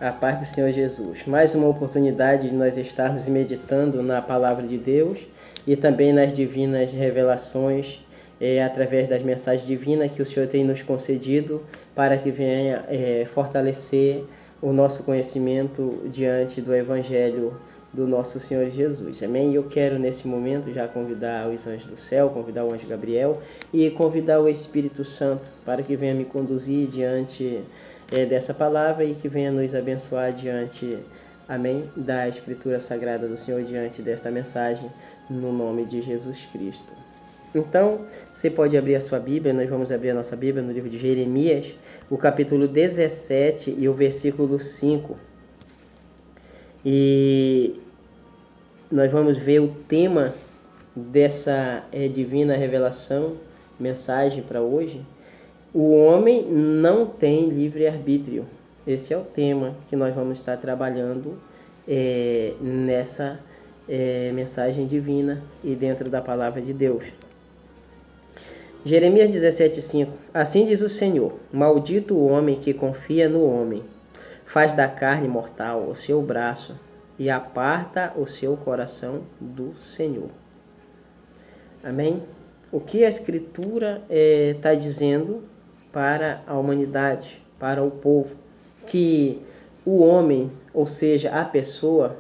A paz do Senhor Jesus. Mais uma oportunidade de nós estarmos meditando na palavra de Deus e também nas divinas revelações, através das mensagens divinas que o Senhor tem nos concedido para que venha fortalecer o nosso conhecimento diante do Evangelho do nosso Senhor Jesus. Amém? E eu quero nesse momento já convidar os anjos do céu, convidar o anjo Gabriel e convidar o Espírito Santo para que venha me conduzir diante dessa palavra e que venha nos abençoar diante, amém, da Escritura Sagrada do Senhor, diante desta mensagem, no nome de Jesus Cristo. Então, você pode abrir a sua Bíblia, nós vamos abrir a nossa Bíblia no livro de Jeremias, o capítulo 17 e o versículo 5. E nós vamos ver o tema dessa divina revelação, mensagem para hoje. O homem não tem livre-arbítrio. Esse é o tema que nós vamos estar trabalhando nessa mensagem divina e dentro da palavra de Deus. Jeremias 17,5. Assim diz o Senhor: maldito o homem que confia no homem, faz da carne mortal o seu braço e aparta o seu coração do Senhor. Amém? O que a Escritura está dizendo para a humanidade, para o povo? Que o homem, ou seja, a pessoa,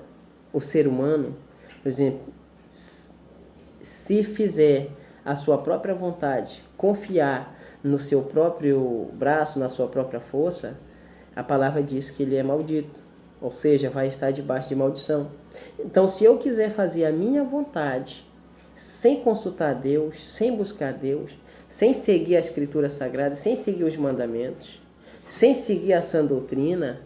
o ser humano, por exemplo, se fizer a sua própria vontade, confiar no seu próprio braço, na sua própria força, a palavra diz que ele é maldito, ou seja, vai estar debaixo de maldição. Então, se eu quiser fazer a minha vontade, sem consultar Deus, sem buscar Deus, sem seguir a Escritura Sagrada, sem seguir os mandamentos, sem seguir a sã doutrina,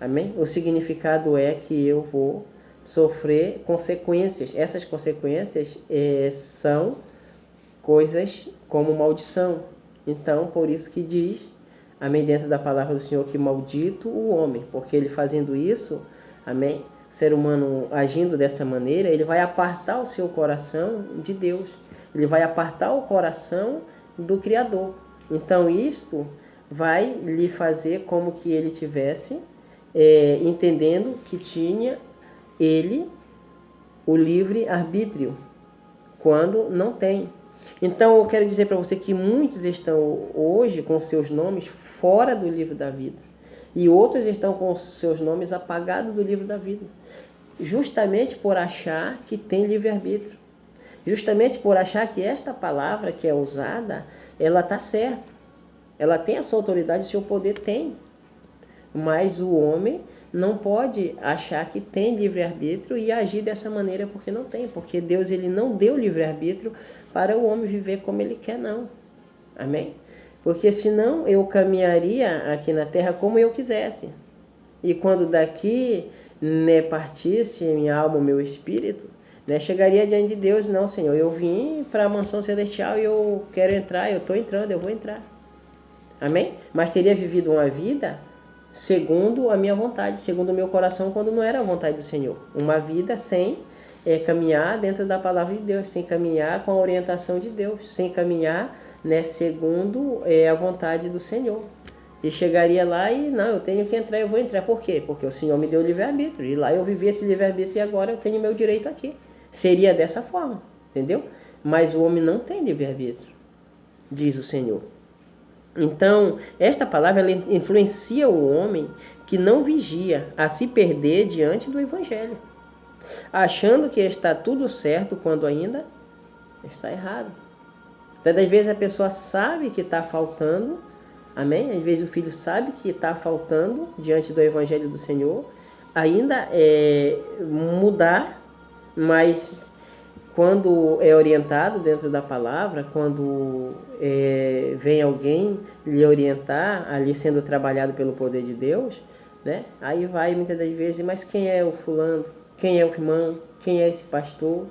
amém? O significado é que eu vou sofrer consequências. Essas consequências são coisas como maldição. Então, por isso que diz, amém, dentro da palavra do Senhor, que maldito o homem, porque ele fazendo isso, amém, o ser humano agindo dessa maneira, ele vai apartar o seu coração de Deus. Ele vai apartar o coração do Criador. Então, isto vai lhe fazer como que ele tivesse entendendo que tinha ele o livre-arbítrio, quando não tem. Então, eu quero dizer para você que muitos estão hoje com seus nomes fora do livro da vida. E outros estão com seus nomes apagados do livro da vida. Justamente por achar que tem livre-arbítrio. Justamente por achar que esta palavra que é usada, ela está certa. Ela tem a sua autoridade, o seu poder tem. Mas o homem não pode achar que tem livre-arbítrio e agir dessa maneira porque não tem. Porque Deus ele não deu livre-arbítrio para o homem viver como ele quer, não. Amém? Porque senão eu caminharia aqui na terra como eu quisesse. E quando daqui partisse minha alma, o meu espírito, chegaria diante de Deus, não, Senhor, eu vim para a mansão celestial e eu quero entrar, eu estou entrando, eu vou entrar. Amém? Mas teria vivido uma vida segundo a minha vontade, segundo o meu coração, quando não era a vontade do Senhor. Uma vida sem caminhar dentro da palavra de Deus, sem caminhar com a orientação de Deus, sem caminhar segundo a vontade do Senhor. E chegaria lá e, não, eu tenho que entrar, eu vou entrar. Por quê? Porque o Senhor me deu livre-arbítrio. E lá eu vivi esse livre-arbítrio e agora eu tenho meu direito aqui. Seria dessa forma, entendeu? Mas o homem não tem livre-arbítrio, diz o Senhor. Então, esta palavra ela influencia o homem que não vigia a se perder diante do Evangelho, achando que está tudo certo quando ainda está errado. Até das vezes a pessoa sabe que está faltando, amém? Às vezes o filho sabe que está faltando diante do Evangelho do Senhor, ainda mudar, mas quando é orientado dentro da palavra, quando vem alguém lhe orientar, ali sendo trabalhado pelo poder de Deus, aí vai muitas das vezes, mas quem é o fulano? Quem é o irmão? Quem é esse pastor?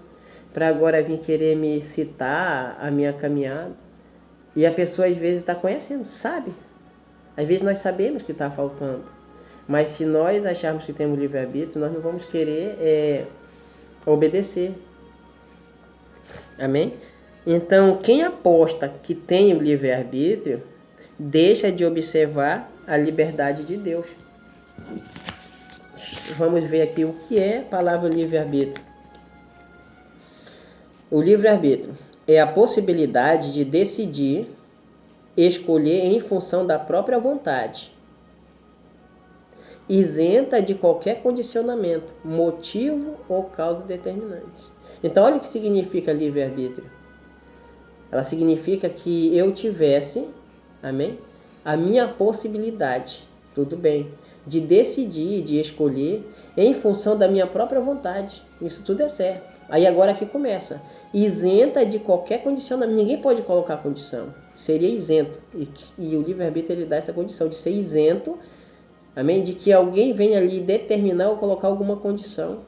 Para agora vir querer me citar a minha caminhada. E a pessoa às vezes está conhecendo, sabe? Às vezes nós sabemos que está faltando. Mas se nós acharmos que temos livre-arbítrio, nós não vamos querer obedecer. Amém? Então, quem aposta que tem o livre-arbítrio, deixa de observar a liberdade de Deus. Vamos ver aqui o que é a palavra livre-arbítrio. O livre-arbítrio é a possibilidade de decidir, escolher em função da própria vontade, isenta de qualquer condicionamento, motivo ou causa determinante. Então, olha o que significa livre-arbítrio. Ela significa que eu tivesse, amém, a minha possibilidade, tudo bem, de decidir, de escolher em função da minha própria vontade. Isso tudo é certo. Aí agora aqui começa. Isenta de qualquer condicionamento. Ninguém pode colocar condição. Seria isento. E o livre-arbítrio ele dá essa condição de ser isento, amém? De que alguém venha ali determinar ou colocar alguma condição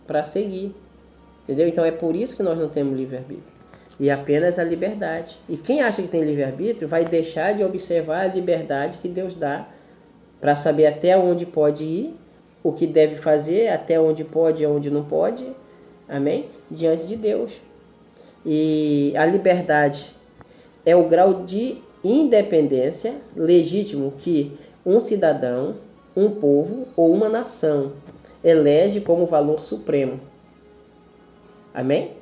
para seguir. Entendeu? Então é por isso que nós não temos livre-arbítrio. E apenas a liberdade. E quem acha que tem livre-arbítrio vai deixar de observar a liberdade que Deus dá para saber até onde pode ir, o que deve fazer, até onde pode e onde não pode, amém? Diante de Deus. E a liberdade é o grau de independência legítimo que um cidadão, um povo ou uma nação elege como valor supremo. Amém?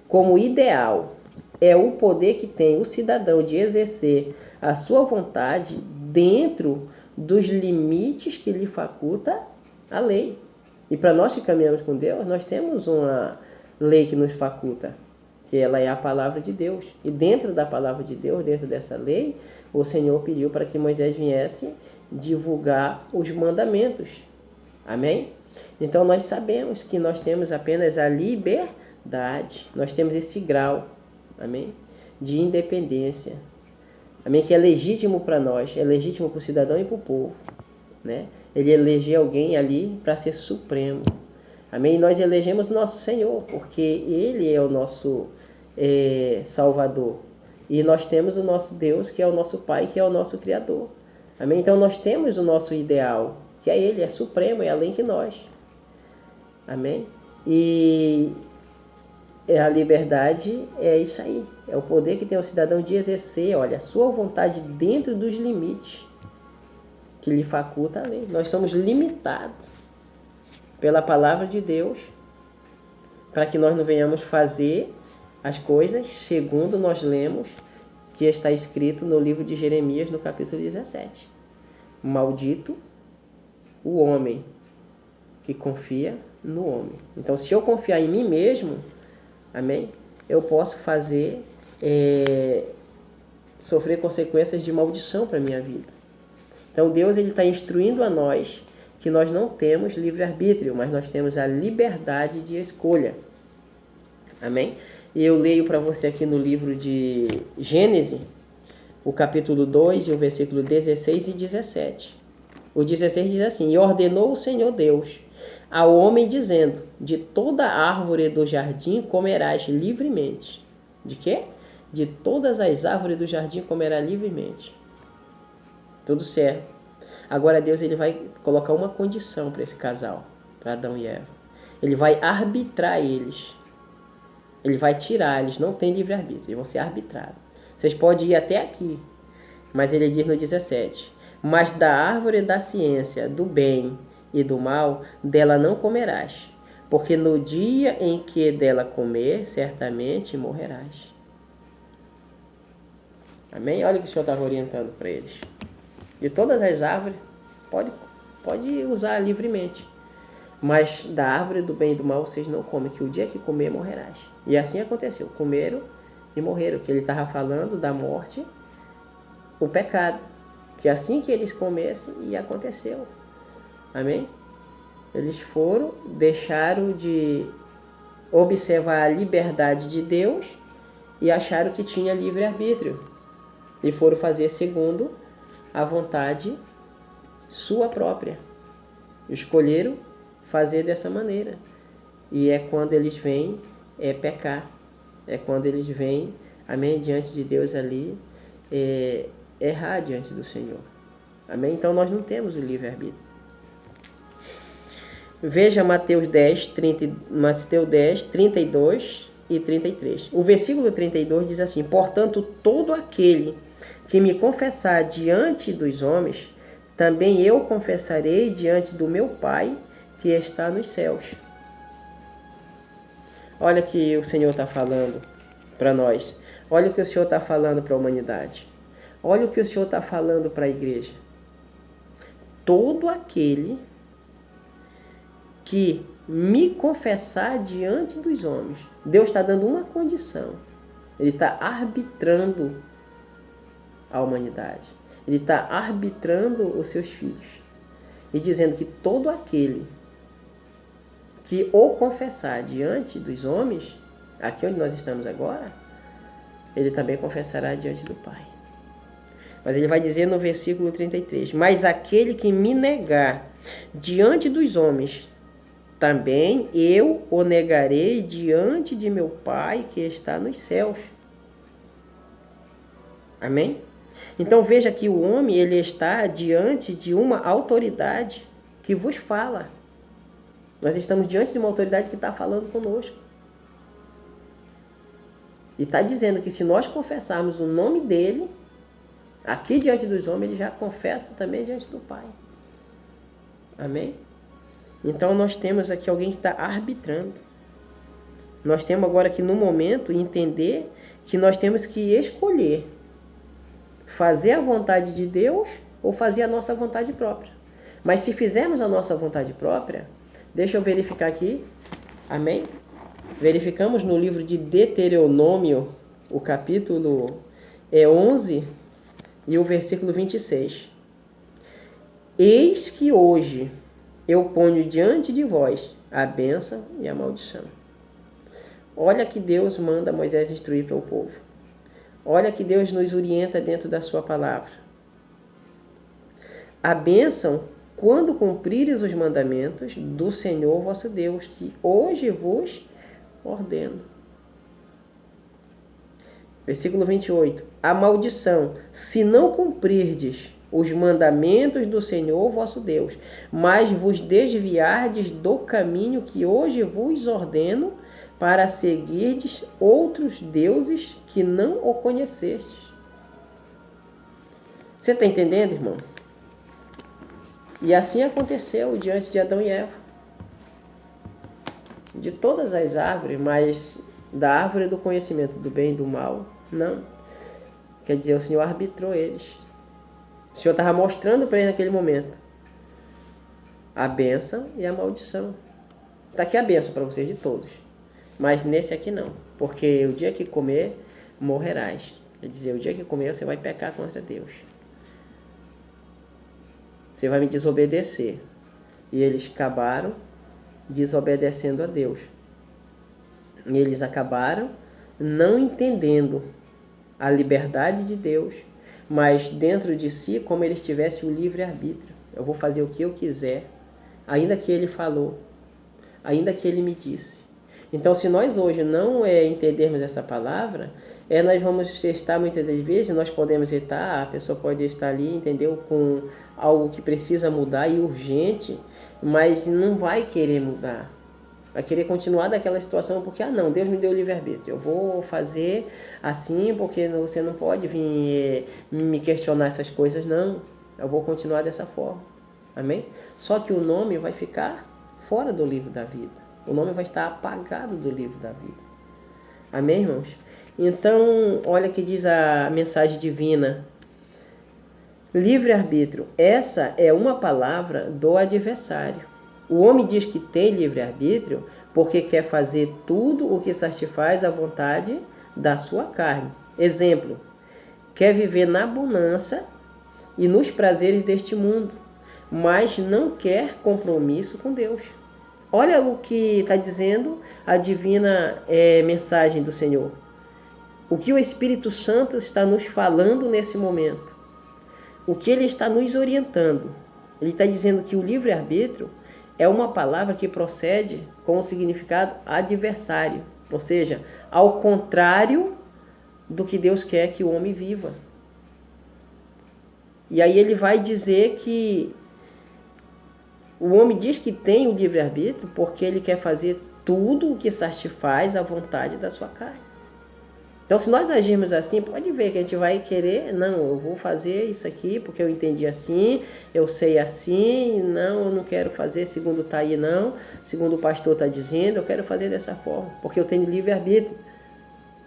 Como ideal, é o poder que tem o cidadão de exercer a sua vontade dentro dos limites que lhe faculta a lei. E para nós que caminhamos com Deus, nós temos uma lei que nos faculta, que ela é a palavra de Deus. E dentro da palavra de Deus, dentro dessa lei, o Senhor pediu para que Moisés viesse divulgar os mandamentos. Amém? Então nós sabemos que nós temos apenas a liberdade. Nós temos esse grau, amém, de independência. Amém? Que é legítimo para nós, é legítimo para o cidadão e para o povo, né? Ele eleger alguém ali para ser supremo. Amém? E nós elegemos o nosso Senhor, porque Ele é o nosso Salvador. E nós temos o nosso Deus, que é o nosso Pai, que é o nosso Criador. Amém? Então nós temos o nosso ideal, que é Ele, é supremo, é além que nós. Amém? E a liberdade é isso aí. É o poder que tem o cidadão de exercer, olha, a sua vontade dentro dos limites que lhe faculta a lei. Nós somos limitados pela palavra de Deus para que nós não venhamos fazer as coisas segundo nós lemos que está escrito no livro de Jeremias, no capítulo 17. Maldito o homem que confia no homem. Então, se eu confiar em mim mesmo, amém, eu posso fazer, sofrer consequências de maldição para a minha vida. Então, Deus está instruindo a nós que nós não temos livre-arbítrio, mas nós temos a liberdade de escolha. Amém? E eu leio para você aqui no livro de Gênesis, o capítulo 2, e o versículo 16 e 17. O 16 diz assim: E ordenou o Senhor Deus ao homem, dizendo: De toda árvore do jardim comerás livremente. De quê? De todas as árvores do jardim comerás livremente. Tudo certo. Agora Deus ele vai colocar uma condição para esse casal, para Adão e Eva. Ele vai arbitrar eles. Ele vai tirar, eles não têm livre-arbítrio, eles vão ser arbitrados. Vocês podem ir até aqui, mas ele diz no 17: Mas da árvore da ciência, do bem e do mal, dela não comerás, porque no dia em que dela comer, certamente morrerás. Amém? Olha o que o Senhor estava orientando para eles. De todas as árvores, pode usar livremente. Mas da árvore do bem e do mal vocês não comem, que o dia que comer, morrerás. E assim aconteceu. Comeram e morreram. Que ele estava falando da morte, o pecado. Que assim que eles comessem, e aconteceu. Amém? Eles foram, deixaram de observar a liberdade de Deus e acharam que tinha livre-arbítrio. E foram fazer segundo a vontade sua própria. Escolheram fazer dessa maneira. E é quando eles vêm pecar. É quando eles vêm, amém, diante de Deus ali, errar diante do Senhor. Amém? Então nós não temos o livre-arbítrio. Veja Mateus 10, 32 e 33. O versículo 32 diz assim: Portanto, todo aquele que me confessar diante dos homens, também eu confessarei diante do meu Pai que está nos céus. Olha o que o Senhor está falando para nós. Olha o que o Senhor está falando para a humanidade. Olha o que o Senhor está falando para a igreja. Todo aquele que me confessar diante dos homens. Deus está dando uma condição. Ele está arbitrando a humanidade. Ele está arbitrando os seus filhos. E dizendo que todo aquele que o confessar diante dos homens, aqui onde nós estamos agora, ele também confessará diante do Pai. Mas ele vai dizer no versículo 33, mas aquele que me negar diante dos homens, também eu o negarei diante de meu Pai que está nos céus. Amém? Então veja que o homem ele está diante de uma autoridade que vos fala. Nós estamos diante de uma autoridade que está falando conosco. E está dizendo que se nós confessarmos o nome dele, aqui diante dos homens, ele já confessa também diante do Pai. Amém? Então nós temos aqui alguém que está arbitrando. Nós temos agora que no momento entender que nós temos que escolher fazer a vontade de Deus ou fazer a nossa vontade própria. Mas se fizermos a nossa vontade própria, deixa eu verificar aqui. Amém? Verificamos no livro de Deuteronômio, o capítulo 11 e o versículo 26. Eis que hoje eu ponho diante de vós a bênção e a maldição. Olha que Deus manda Moisés instruir para o povo. Olha que Deus nos orienta dentro da sua palavra. A bênção, quando cumprires os mandamentos do Senhor vosso Deus, que hoje vos ordeno. Versículo 28. A maldição, se não cumprirdes os mandamentos do Senhor vosso Deus, mas vos desviardes do caminho que hoje vos ordeno, para seguirdes outros deuses que não o conhecestes. Você está entendendo, irmão? E assim aconteceu diante de Adão e Eva. De todas as árvores, mas da árvore do conhecimento do bem e do mal, não. Quer dizer, o Senhor arbitrou eles. O Senhor estava mostrando para eles naquele momento a bênção e a maldição. Está aqui a bênção para vocês de todos. Mas nesse aqui não. Porque o dia que comer, morrerás. Quer dizer, o dia que comer, você vai pecar contra Deus. Você vai me desobedecer. E eles acabaram desobedecendo a Deus. E eles acabaram não entendendo a liberdade de Deus, mas dentro de si, como eles tivessem o livre-arbítrio. Eu vou fazer o que eu quiser, ainda que ele falou, ainda que ele me disse. Então, se nós hoje não entendermos essa palavra, nós vamos estar muitas das vezes, nós podemos estar, a pessoa pode estar ali, entendeu, com algo que precisa mudar e urgente, mas não vai querer mudar. Vai querer continuar daquela situação porque, não, Deus me deu livre-arbítrio. Eu vou fazer assim porque você não pode vir me questionar essas coisas, não. Eu vou continuar dessa forma. Amém? Só que o nome vai ficar fora do livro da vida. O nome vai estar apagado do livro da vida. Amém, irmãos? Então, olha que diz a mensagem divina. Livre-arbítrio. Essa é uma palavra do adversário. O homem diz que tem livre-arbítrio porque quer fazer tudo o que satisfaz a vontade da sua carne. Exemplo, quer viver na bonança e nos prazeres deste mundo, mas não quer compromisso com Deus. Olha o que está dizendo a divina mensagem do Senhor. O que o Espírito Santo está nos falando nesse momento. O que ele está nos orientando. Ele está dizendo que o livre-arbítrio é uma palavra que procede com o significado adversário. Ou seja, ao contrário do que Deus quer que o homem viva. E aí ele vai dizer que o homem diz que tem o livre-arbítrio porque ele quer fazer tudo o que satisfaz a vontade da sua carne. Então, se nós agirmos assim, pode ver que a gente vai querer, não, eu vou fazer isso aqui porque eu entendi assim, eu sei assim, não, eu não quero fazer segundo está aí não, segundo o pastor está dizendo, eu quero fazer dessa forma, porque eu tenho livre-arbítrio.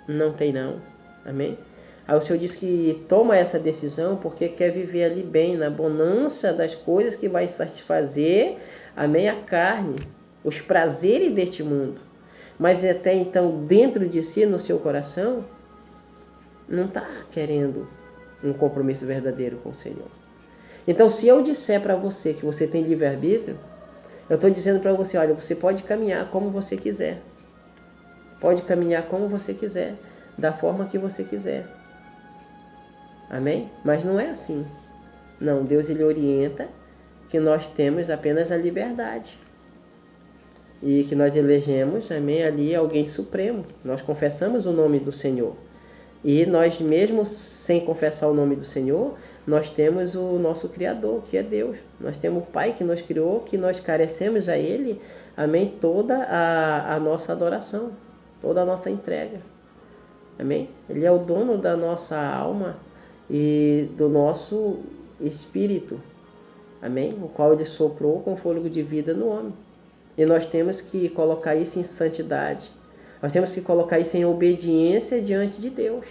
Não tem não, amém? Aí o Senhor diz que toma essa decisão porque quer viver ali bem, na bonança das coisas que vai satisfazer, amém, a carne, os prazeres deste mundo. Mas até então, dentro de si, no seu coração, não está querendo um compromisso verdadeiro com o Senhor. Então, se eu disser para você que você tem livre-arbítrio, eu estou dizendo para você, olha, você pode caminhar como você quiser. Pode caminhar como você quiser, da forma que você quiser. Amém? Mas não é assim. Não, Deus ele orienta que nós temos apenas a liberdade. E que nós elegemos, amém, ali alguém supremo. Nós confessamos o nome do Senhor. E nós mesmo sem confessar o nome do Senhor, nós temos o nosso Criador, que é Deus. Nós temos o Pai que nos criou, que nós carecemos a Ele, amém, toda a nossa adoração, toda a nossa entrega. Amém? Ele é o dono da nossa alma e do nosso espírito. Amém? O qual Ele soprou com fôlego de vida no homem. E nós temos que colocar isso em santidade. Nós temos que colocar isso em obediência diante de Deus.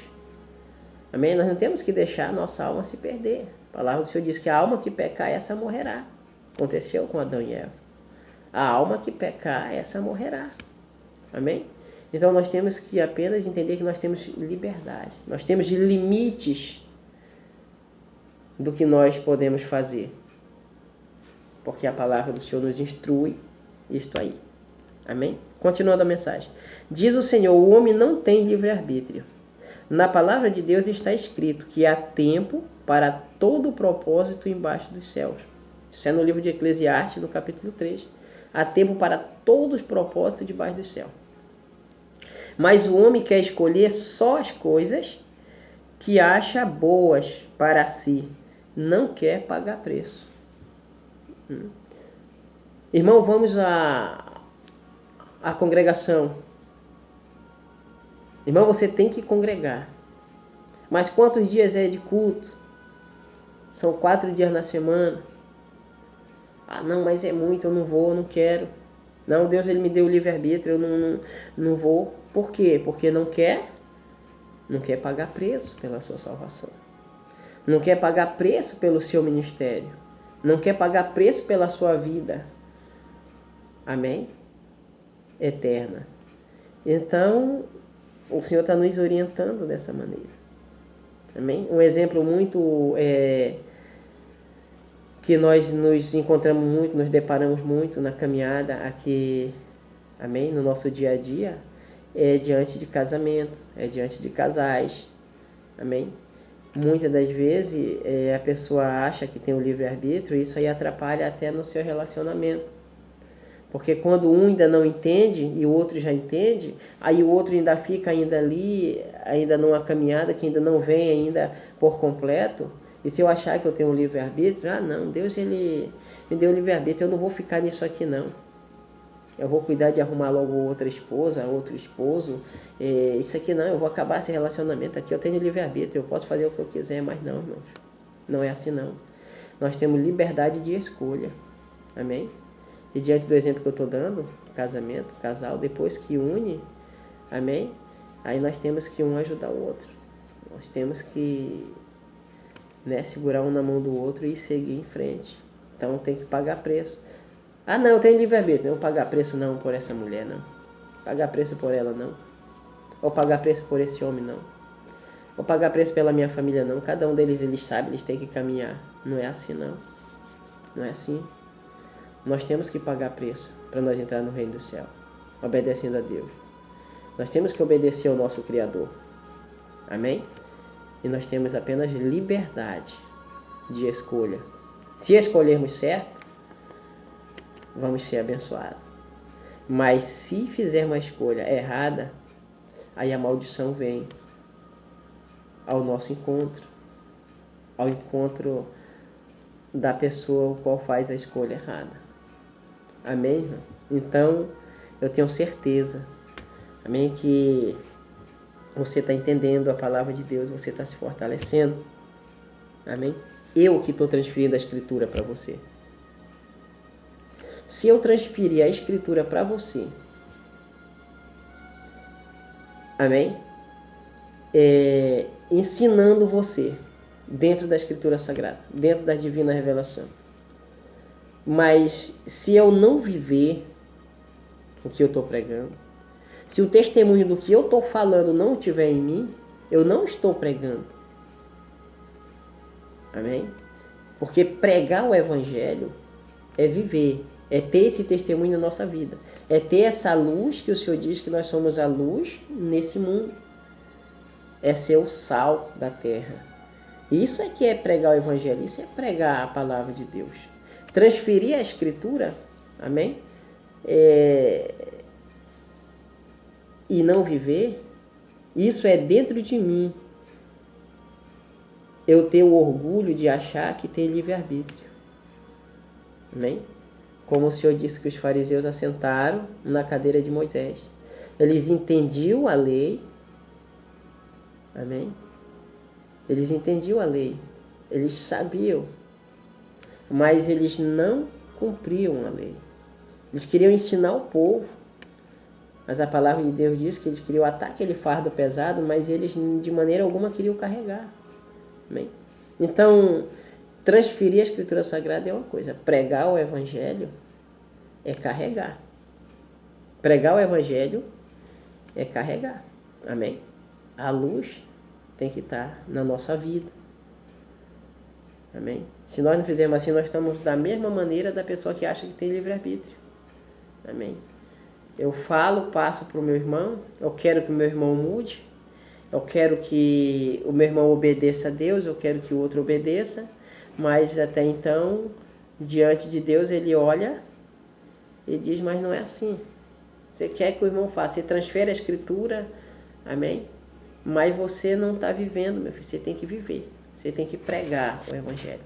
Amém? Nós não temos que deixar a nossa alma se perder. A palavra do Senhor diz que a alma que pecar, essa morrerá. Aconteceu com Adão e Eva. A alma que pecar, essa morrerá. Amém? Então nós temos que apenas entender que nós temos liberdade. Nós temos limites do que nós podemos fazer. Porque a palavra do Senhor nos instrui isto aí. Amém? Continuando a mensagem. Diz o Senhor, o homem não tem livre-arbítrio. Na palavra de Deus está escrito que há tempo para todo o propósito embaixo dos céus. Isso é no livro de Eclesiastes, no capítulo 3. Há tempo para todos os propósitos debaixo do céu. Mas o homem quer escolher só as coisas que acha boas para si. Não quer pagar preço. Irmão, vamos à congregação. Irmão, você tem que congregar. Mas quantos dias é de culto? São 4 dias na semana. Ah, não, mas é muito, eu não vou, eu não quero. Não, Deus ele me deu o livre-arbítrio, eu não vou. Por quê? Porque não quer pagar preço pela sua salvação. Não quer pagar preço pelo seu ministério. Não quer pagar preço pela sua vida. Amém? Eterna. Então, o Senhor está nos orientando dessa maneira. Amém? Um exemplo muito que nós nos encontramos muito, nos deparamos muito na caminhada aqui, amém? No nosso dia a dia, é diante de casamento, é diante de casais. Amém? Muitas das vezes a pessoa acha que tem o livre-arbítrio e isso aí atrapalha até no seu relacionamento. Porque quando um ainda não entende e o outro já entende, aí o outro ainda fica ainda ali, ainda numa caminhada que ainda não vem ainda por completo. E se eu achar que eu tenho um livre-arbítrio, não, Deus ele me deu o livre-arbítrio, eu não vou ficar nisso aqui não. Eu vou cuidar de arrumar logo outra esposa, outro esposo. Isso aqui não, eu vou acabar esse relacionamento aqui, eu tenho livre-arbítrio, eu posso fazer o que eu quiser, mas não, irmãos. Não é assim não. Nós temos liberdade de escolha. Amém? E diante do exemplo que eu estou dando, casamento, casal, depois que une, amém? Aí nós temos que um ajudar o outro. Nós temos que segurar um na mão do outro e seguir em frente. Então tem que pagar preço. Ah, não, eu tenho livre-arbítrio. Não vou pagar preço não por essa mulher, não. Pagar preço por ela, não. Ou pagar preço por esse homem, não. Ou pagar preço pela minha família, não. Cada um deles, eles sabem, eles têm que caminhar. Não é assim, não. Não é assim. Nós temos que pagar preço para nós entrar no reino do céu, obedecendo a Deus. Nós temos que obedecer ao nosso Criador. Amém? E nós temos apenas liberdade de escolha. Se escolhermos certo, vamos ser abençoados. Mas se fizermos uma escolha errada, aí a maldição vem ao nosso encontro, ao encontro da pessoa qual faz a escolha errada. Amém? Então, eu tenho certeza, amém, que você está entendendo a palavra de Deus, você está se fortalecendo. Amém? Eu que estou transferindo a Escritura para você. Se eu transferir a Escritura para você, amém? Ensinando você dentro da Escritura Sagrada, dentro da divina revelação. Mas se eu não viver o que eu estou pregando, se o testemunho do que eu estou falando não estiver em mim, eu não estou pregando. Amém? Porque pregar o Evangelho é viver, é ter esse testemunho na nossa vida, é ter essa luz que o Senhor diz que nós somos a luz nesse mundo, é ser o sal da terra. Isso é que é pregar o Evangelho, isso é pregar a palavra de Deus. Transferir a Escritura, amém? E não viver, isso é dentro de mim. Eu tenho o orgulho de achar que tem livre-arbítrio. Amém? Como o Senhor disse que os fariseus assentaram na cadeira de Moisés. Eles entendiam a lei. Amém? Eles entendiam a lei. Eles sabiam. Mas eles não cumpriam a lei. Eles queriam ensinar o povo. Mas a palavra de Deus diz que eles queriam atar aquele fardo pesado, mas eles de maneira alguma queriam carregar. Amém? Então, transferir a Escritura Sagrada é uma coisa. Pregar o Evangelho é carregar. Pregar o Evangelho é carregar. Amém? A luz tem que estar na nossa vida. Amém? Se nós não fizermos assim, nós estamos da mesma maneira da pessoa que acha que tem livre-arbítrio. Amém? Eu falo, passo para o meu irmão, eu quero que o meu irmão mude, eu quero que o meu irmão obedeça a Deus, eu quero que o outro obedeça, mas até então, diante de Deus, ele olha e diz, mas não é assim. Você quer que o irmão faça, você transfere a Escritura, amém? Mas você não está vivendo, meu filho, você tem que viver, você tem que pregar o Evangelho.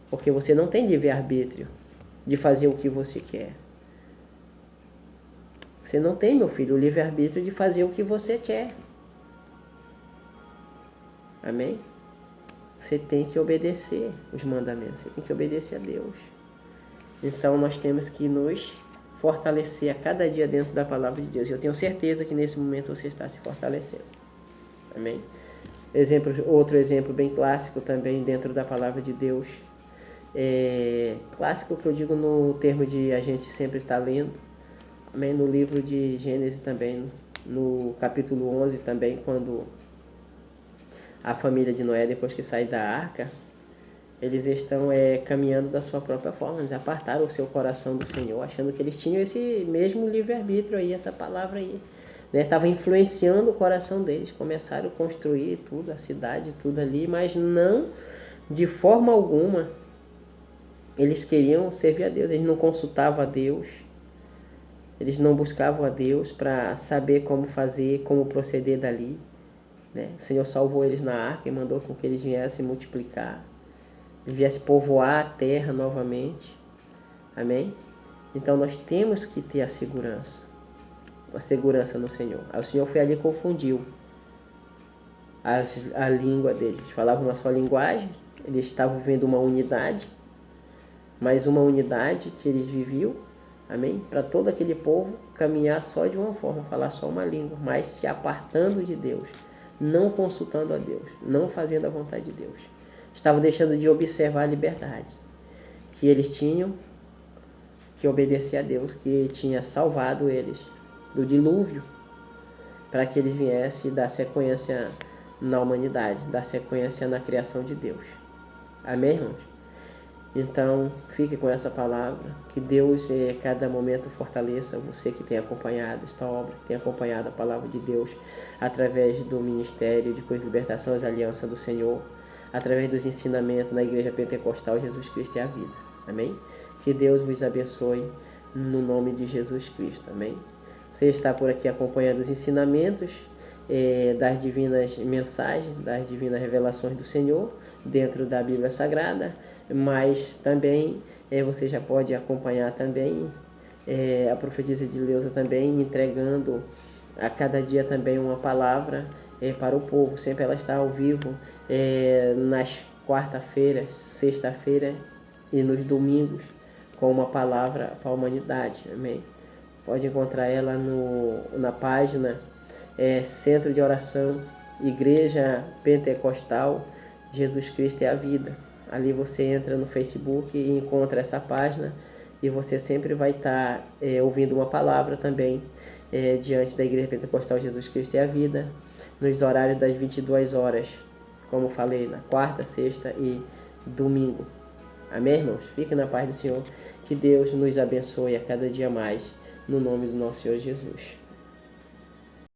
Porque você não tem livre-arbítrio de fazer o que você quer. Você não tem, meu filho, o livre-arbítrio de fazer o que você quer. Amém? Você tem que obedecer os mandamentos, você tem que obedecer a Deus. Então nós temos que nos fortalecer a cada dia dentro da palavra de Deus. Eu tenho certeza que nesse momento você está se fortalecendo. Amém? Outro exemplo bem clássico também dentro da palavra de Deus. Clássico que eu digo no termo de a gente sempre está lendo. Amém? No livro de Gênesis também, no capítulo 11 também, quando a família de Noé, depois que sai da arca, eles estão caminhando da sua própria forma. Eles apartaram o seu coração do Senhor, achando que eles tinham esse mesmo livre-arbítrio aí, essa palavra aí. Estava influenciando o coração deles. Começaram a construir tudo, a cidade, tudo ali, mas não, de forma alguma, eles queriam servir a Deus. Eles não consultavam a Deus. Eles não buscavam a Deus para saber como fazer, como proceder dali. O Senhor salvou eles na arca e mandou com que eles viessem multiplicar. Eles viessem povoar a terra novamente. Amém? Então nós temos que ter a segurança no Senhor. Aí o Senhor foi ali e confundiu a língua deles. Eles falavam uma só linguagem, eles estavam vivendo uma unidade, mas uma unidade que eles viviam, amém? Para todo aquele povo caminhar só de uma forma, falar só uma língua, mas se apartando de Deus, não consultando a Deus, não fazendo a vontade de Deus. Estavam deixando de observar a liberdade que eles tinham, que obedecer a Deus, que tinha salvado eles do dilúvio, para que eles viessem dar sequência na humanidade, dar sequência na criação de Deus. Amém, irmãos? Então, fique com essa palavra, que Deus a cada momento fortaleça você que tem acompanhado esta obra, que tem acompanhado a palavra de Deus através do Ministério de Coisa e Libertação, as Alianças do Senhor, através dos ensinamentos na Igreja Pentecostal Jesus Cristo é a Vida. Amém? Que Deus vos abençoe no nome de Jesus Cristo. Amém? Você está por aqui acompanhando os ensinamentos das divinas mensagens, das divinas revelações do Senhor dentro da Bíblia Sagrada, mas também você já pode acompanhar também a profetisa de Leusa também entregando a cada dia também uma palavra para o povo. Sempre ela está ao vivo nas quarta-feiras, sexta-feira e nos domingos com uma palavra para a humanidade. Amém? Pode encontrar ela na página Centro de Oração Igreja Pentecostal Jesus Cristo é a Vida. Ali você entra no Facebook e encontra essa página e você sempre vai estar ouvindo uma palavra também diante da Igreja Pentecostal Jesus Cristo é a Vida, nos horários das 22 horas, como falei, na quarta, sexta e domingo. Amém, irmãos? Fique na paz do Senhor. Que Deus nos abençoe a cada dia mais, no nome do nosso Senhor Jesus.